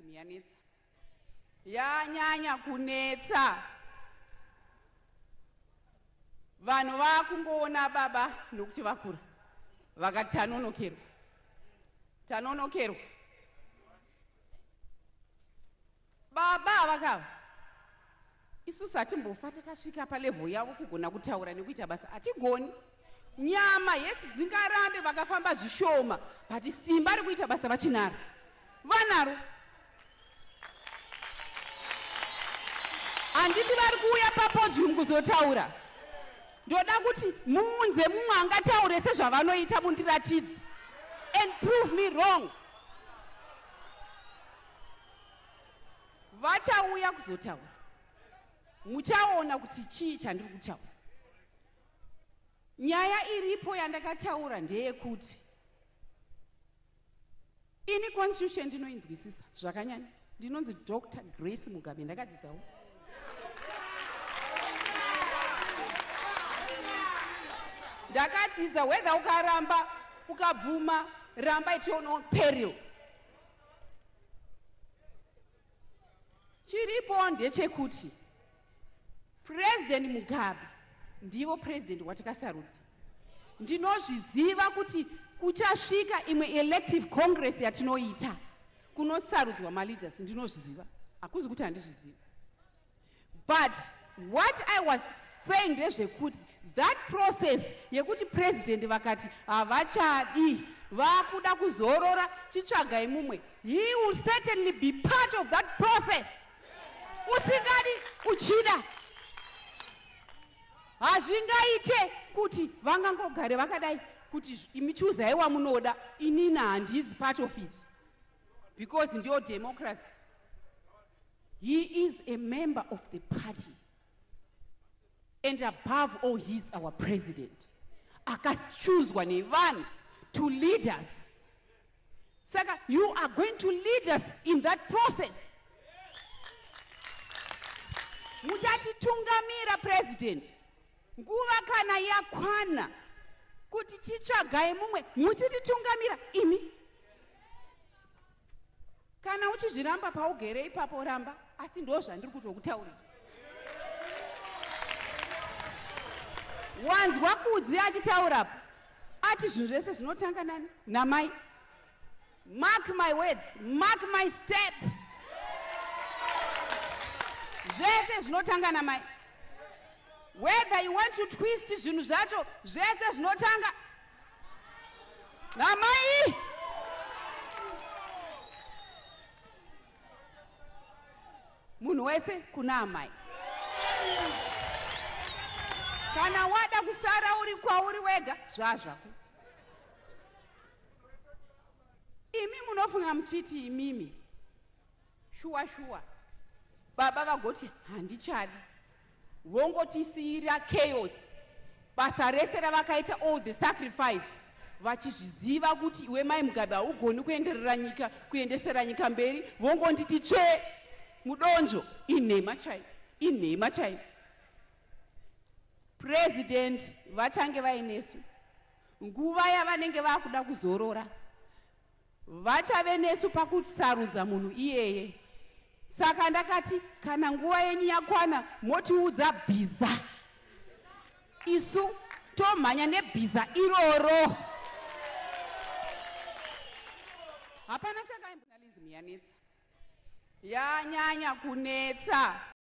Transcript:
journalism yanetsa, yanyanya kunetsa. Vanhu vakungoona baba nokuti vakura vakati tanonokerwa. Baba vakava isusu hatimbofa takasvika palevhel yavo kugona kutaura nekuita basa, hatigoni. Nyama yesi dzingarambe vakafamba zvishoma, but simba rekuita basa vachinaro, vanaro. Handiti vari kuuya papodium kuzotaura. Ndoda kuti muunze mumwe angataure sezvavanoita, mundiratidze and prove me wrong. Vachauya kuzotaura, muchaona kuti chii chandiri kutaura. Nyaya iripo yandakataura ndeyekuti ini constitution ndinoinzwisisa zvakanyanya. Ndinonzi Dr. Grace Mugabe, ndakadzidzawo. Ndakadzidza whether ukaramba ukabvuma ramba at your own peril. Chiripo ndechekuti President Mugabe ndivo president watakasarudza. Ndinozviziva kuti kuchasvika imwe elective congress yatinoita kunosarudzwa maleaders, ndinozviziva, hakuzi kuti handizviziva. But what I was saying ndezvekuti that process yekuti president vakati havachadi, vakuda kuzorora, chitsvagai mumwe, he will certainly be part of that process. Usingadi uchida. Hazvingaite kuti vangangogare vakadai kuti imi chuzai wamunoda, inini handizi part of it, because ndiyo democracy. He is a member of the party, and above all he is our president. Akachuzwa nevanhu to lead us. Saka you are going to lead us in that process. Muchatitungamira president. Nguva kana yakwana kuti chitsvagai mumwe muchititungamira imi. Kana uchizviramba paugere ipapo ramba, asi ndo zvandiri kutokutaurira. Wanzwa Kudzi achitaurapo ati zvinhu zvese zvinotanga nani namai. Mark my words, mark my step. Zvese zvinotanga namai. Whether you want to twist zvinhu zvacho, zvese zvinotanga namai. Munhu wese kuna amai. Kana wada kusara uri kwauri wega, zvazvako. Imi munofunga muchiti imimi shuwa baba vagoti handichadi, vongotisiyira chaos. Basa rese ravakaita all the sacrifice, vachizviziva kuti iwe mai Mugabe haugoni kuendesera nyika mberi, vongonditi tsve mudonjo. Inhema chaiyo. President vachange vainesu nguva yavanenge vakuda kuzorora, vachave nesu pakusarudza munhu iyeye. Saka ndakati kana nguva yenyu yakwana motiudza bhiza, isu tomhanya nebhiza iroro. Hapana chakaimba journalism yanetsa, yanyanya kunetsa.